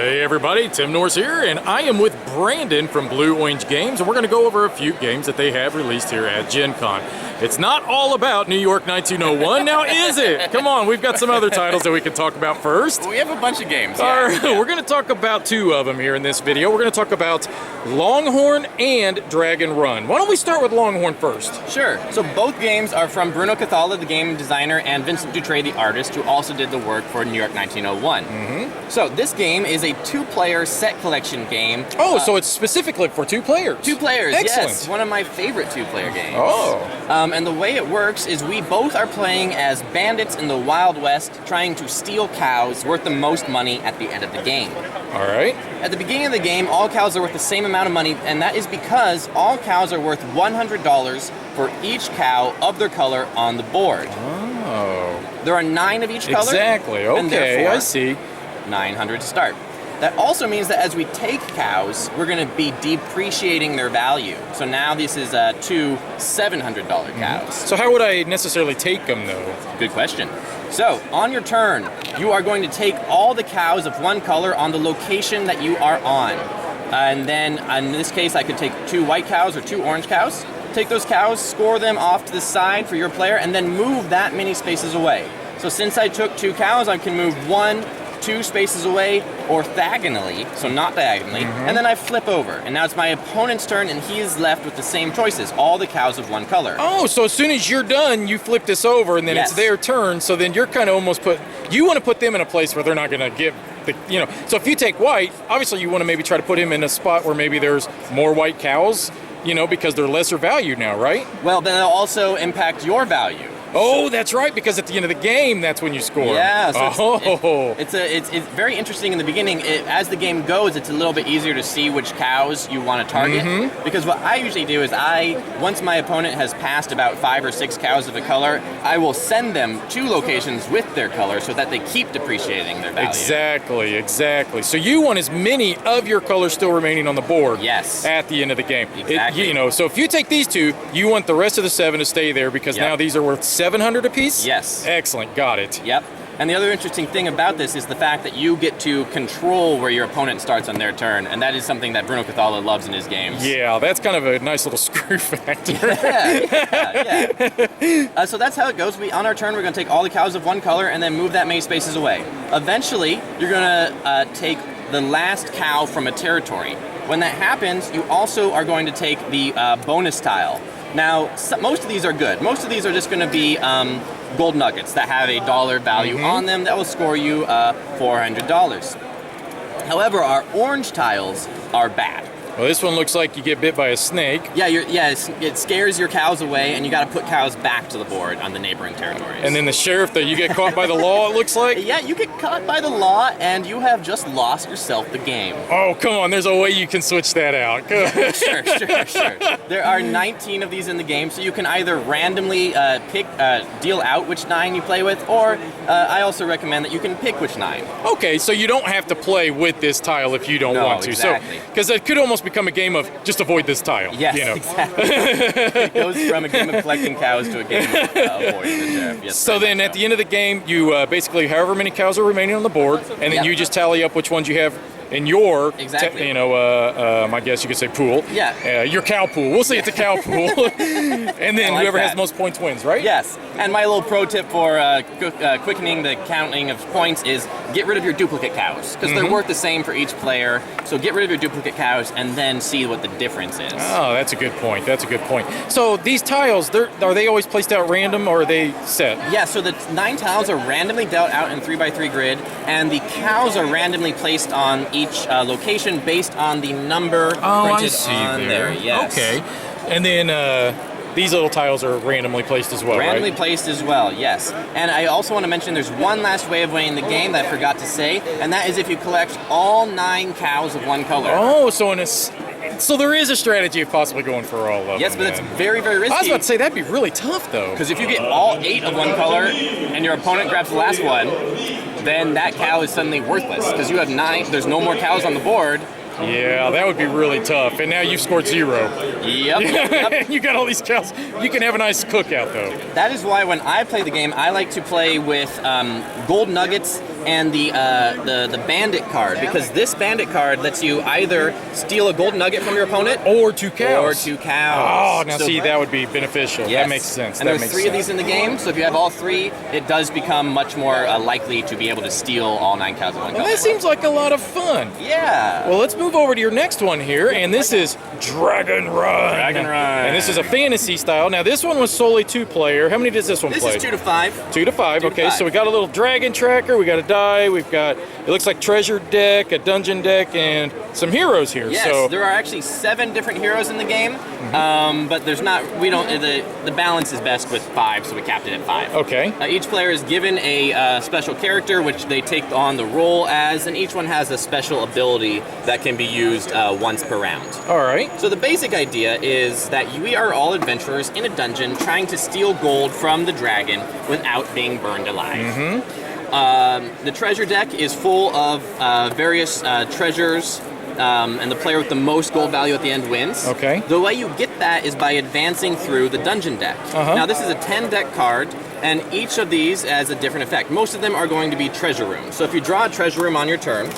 Hey everybody, Tim Norris here, and I am with Brandon from Blue Orange Games, and we're going to go over a few games that they have released here at Gen Con. It's not all about New York 1901, now is it? Come on, we've got some other titles that we can talk about first. We have a bunch of games. All right, we're going to talk about two of them here in this video. We're going to talk about Longhorn and Dragon Run. Why don't we start with Longhorn first? Sure. So both games are from Bruno Cathala, the game designer, and Vincent Dutray, the artist, who also did the work for New York 1901. So this game is a two-player set collection game. Oh, so it's specifically for two players. Two players, Excellent. yes. One of my favorite two-player games. Oh. And the way it works is we both are playing as bandits in the Wild West, trying to steal cows worth the most money at the end of the game. All right. At the beginning of the game, all cows are worth the same amount of money, and that is because all cows are worth $100 for each cow of their color on the board. Oh. There are 9 of each color. Exactly. and Okay, therefore, I see. 900 to start. That also means that as we take cows, we're going to be depreciating their value. So now this is two $700 cows. So how would I necessarily take them though? Good question. So on your turn, you are going to take all the cows of one color on the location that you are on. And then in this case, I could take 2 white cows or 2 orange cows. Take those cows, score them off to the side for your player, and then move that many spaces away. So since I took 2 cows, I can move 1, 2 spaces away orthogonally, so not diagonally, and then I flip over. And now it's my opponent's turn, and he is left with the same choices, all the cows of one color. Oh, so as soon as you're done, you flip this over, and then Yes. it's their turn. So then you're kind of almost you want to put them in a place where they're not going to give the, So if you take white, obviously you want to maybe try to put him in a spot where maybe there's more white cows, because they're lesser value now, right? Well, then it'll also impact your value. Oh, that's right, because at the end of the game, that's when you score. Yeah, so it's it's very interesting in the beginning. As the game goes, it's a little bit easier to see which cows you want to target. Because what I usually do is once my opponent has passed about 5 or 6 cows of a color, I will send them to locations with their color so that they keep depreciating their value. Exactly. So you want as many of your colors still remaining on the board. Yes. At the end of the game. Exactly. So if you take these 2, you want the rest of the 7 to stay there because now these are worth 700 apiece? Yes. Excellent, got it. Yep. And the other interesting thing about this is the fact that you get to control where your opponent starts on their turn, and that is something that Bruno Cathala loves in his games. Yeah, that's kind of a nice little screw factor. Yeah. So that's how it goes. On our turn, we're going to take all the cows of one color and then move that many spaces away. Eventually, you're going to take the last cow from a territory. When that happens, you also are going to take the bonus tile. Now, most of these are good. Most of these are just going to be gold nuggets that have a dollar value on them that will score you $400. However, our orange tiles are bad. Well, this one looks like you get bit by a snake. Yeah, it scares your cows away, and you got to put cows back to the board on the neighboring territories. And then the sheriff, that you get caught by the law, it looks like? Yeah, you get caught by the law, and you have just lost yourself the game. Oh, come on, there's a way you can switch that out. Sure. There are 19 of these in the game, so you can either randomly deal out which 9 you play with, or I also recommend that you can pick which 9. Okay, so you don't have to play with this tile if you don't want to. Exactly. So, because it could almost become a game of just avoid this tile. Yes, exactly. It goes from a game of collecting cows to a game of avoiding the sheriff. Yes, so then at the end of the game, you basically, however many cows are remaining on the board, and then you just tally up which ones you have in your, I guess you could say pool. Yeah. Your cow pool. We'll say it's a cow pool. And then whoever has the most points wins, right? Yes. And my little pro tip for quickening the counting of points is get rid of your duplicate cows, because they're worth the same for each player. So get rid of your duplicate cows and then see what the difference is. Oh, that's a good point. So these tiles, are they always placed out random, or are they set? Yeah, so the 9 tiles are randomly dealt out in 3x3 grid, and the cows are randomly placed on each location based on the number printed on there. Yes. Okay. And then these little tiles are randomly placed as well, Randomly right? placed as well, yes. And I also want to mention there's one last way of winning the game that I forgot to say, and that is if you collect all 9 cows of one color. Oh, so there is a strategy of possibly going for all of them. Yes, but it's very, very risky. I was about to say, that'd be really tough, though. Because if you get all 8 of one color and your opponent grabs the last one, then that cow is suddenly worthless. Because you have 9, there's no more cows on the board. Yeah, that would be really tough. And now you've scored 0. Yep. You got all these cows. You can have a nice cookout, though. That is why when I play the game, I like to play with gold nuggets and the bandit card, because this bandit card lets you either steal a gold nugget from your opponent Or 2 cows. or 2 cows. Oh, now So- see, that would be beneficial. Yes. That makes sense. And that there's makes 3 of sense. these in the game, so if you have all 3, it does become much more likely to be able to steal all 9 cows in one Well, go. that seems like a lot of fun. Yeah. Well, let's move over to your next one here, and this is Dragon Run. Dragon Run. And this is a fantasy style. Now, this one was solely 2-player. How many does this one This play? is 2 to 5. 2 to 5. 2 to Okay, 5. so we got a little dragon tracker. We got a die. We've got, it looks like treasure deck, a dungeon deck, and some heroes here. Yes, So there are actually 7 different heroes in the game, but there's not. We don't. The balance is best with 5, so we capped it at 5. okay. Each player is given a special character, which they take on the role as, and each one has a special ability that can be used once per round. All right. So the basic idea is that we are all adventurers in a dungeon trying to steal gold from the dragon without being burned alive. The treasure deck is full of various treasures, and the player with the most gold value at the end wins. Okay. The way you get that is by advancing through the dungeon deck. Now this is a 10 deck card, and each of these has a different effect. Most of them are going to be treasure rooms. So if you draw a treasure room on your turn,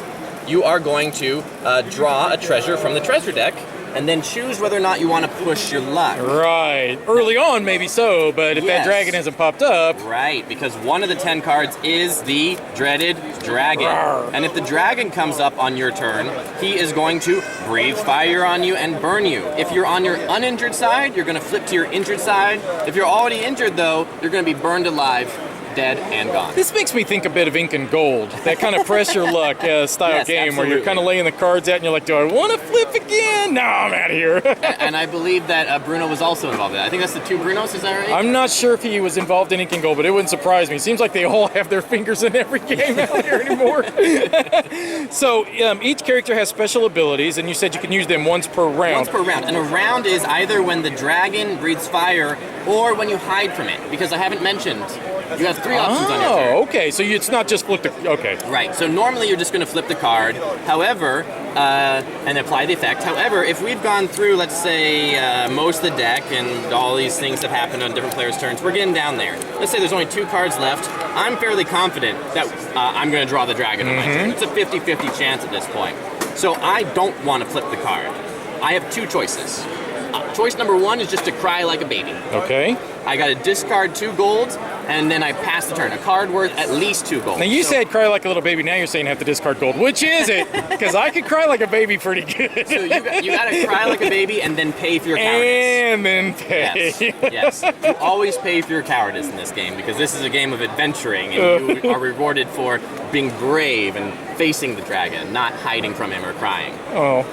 you are going to draw a treasure from the treasure deck, and then choose whether or not you want to push your luck. Right. Early on, maybe so, but if that Yes. dragon hasn't popped up, Right, because one of the 10 cards is the dreaded dragon. Rawr. And if the dragon comes up on your turn, he is going to breathe fire on you and burn you. If you're on your uninjured side, you're going to flip to your injured side. If you're already injured, though, you're going to be burned alive, dead, and gone. this makes me think a bit of Ink and Gold, that kind of press your luck style Yes, game where you're absolutely. kind of laying the cards out and you're like, do I want to flip again? No, I'm out of here. And I believe that Bruno was also involved in that. I think that's the 2 Brunos, is that right? I'm not sure if he was involved in Ink and Gold, but it wouldn't surprise me. Seems like they all have their fingers in every game out here anymore. So each character has special abilities, and you said you can use them once per round. Once per round. And a round is either when the dragon breathes fire or when you hide from it. Because I haven't mentioned, you have 3 options on your turn. Oh, okay. So it's not just flip the. Okay. Right, so normally you're just going to flip the card, however, and apply the effect. However, if we've gone through, let's say, most of the deck and all these things have happened on different players' turns, we're getting down there. Let's say there's only 2 cards left. I'm fairly confident that I'm going to draw the dragon on my turn. It's a 50-50 chance at this point. So I don't want to flip the card. I have 2 choices. Choice number 1 is just to cry like a baby. Okay. I got to discard 2 golds, and then I pass the turn. A card worth at least 2 golds. Now you So- said cry like a little baby. Now you're saying have to discard gold. Which is it? Because I could cry like a baby pretty good. So you got to cry like a baby and then pay for your cowardice. and then pay. Yes, yes. You always pay for your cowardice in this game because this is a game of adventuring and you are rewarded for being brave and facing the dragon, not hiding from him or crying. Oh.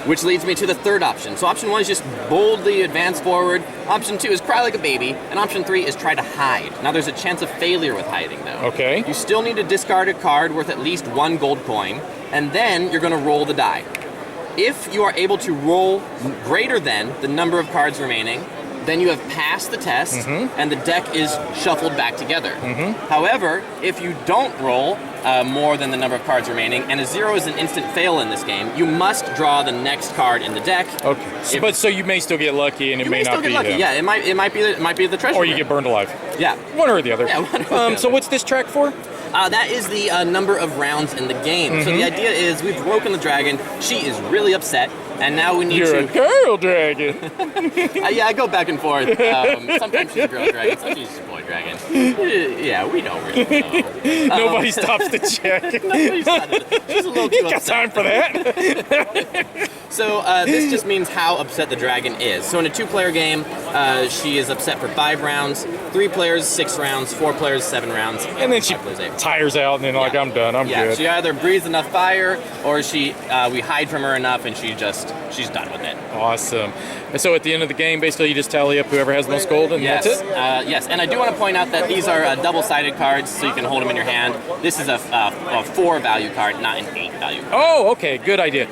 Which leads me to the third option. So option 1 is just boldly advance forward. Option 2 is cry like a baby. And option 3 is try to hide. Now there's a chance of failure with hiding though. Okay. You still need to discard a card worth at least 1 gold coin, and then you're going to roll the die. If you are able to roll greater than the number of cards remaining, then you have passed the test, and the deck is shuffled back together. However, if you don't roll more than the number of cards remaining, and a 0 is an instant fail in this game, you must draw the next card in the deck. Okay. So, If- but so you may still get lucky, and it You may may not still be get lucky. him. Yeah, it might be the treasure. Or you room. get burned alive. Yeah. One or the other. Yeah, one or the other. So what's this track for? That is the number of rounds in the game. So the idea is we've broken the dragon. She is really upset, and now we need You're a to. girl dragon. Yeah, I go back and forth. Sometimes she's a girl dragon, sometimes she's a boy dragon. Yeah, we don't really know. Nobody stops to check. She's a little too Got upset. time for that? So this just means how upset the dragon is. So in a 2-player game, she is upset for 5 rounds. 3 players, 6 rounds. 4 players, 7 rounds. And then she 5 players, 8. tires out, and then like, Yeah. I'm done. I'm Yeah, good. she either breathes enough fire, or we hide from her enough, and she's done with it. Awesome. And so at the end of the game, basically, you just tally up whoever has the most gold, and Yes, that's it? yes, and I do want to point out that these are double-sided cards, so you can hold them in your hand. This is a 4 value card, not an 8 value card. Oh, okay. Good idea.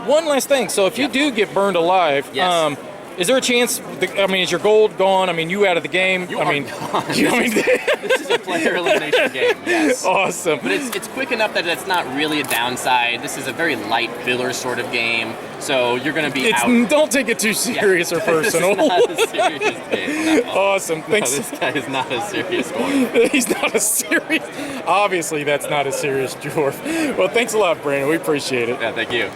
One last thing. So if you do get burned alive, Yes. Is there a chance? I mean, is your gold gone? I mean, you out of the game? You I are mean, gone. this This is a player elimination game. Yes. awesome. But it's quick enough that it's not really a downside. This is a very light filler sort of game, so you're going to be out. Don't take it too serious or personal. This is not a serious game. No. Awesome. No, Thanks. this guy is not a serious one. He's not a serious. Obviously, that's not a serious dwarf. Well, thanks a lot, Brandon. We appreciate it. Yeah, thank you.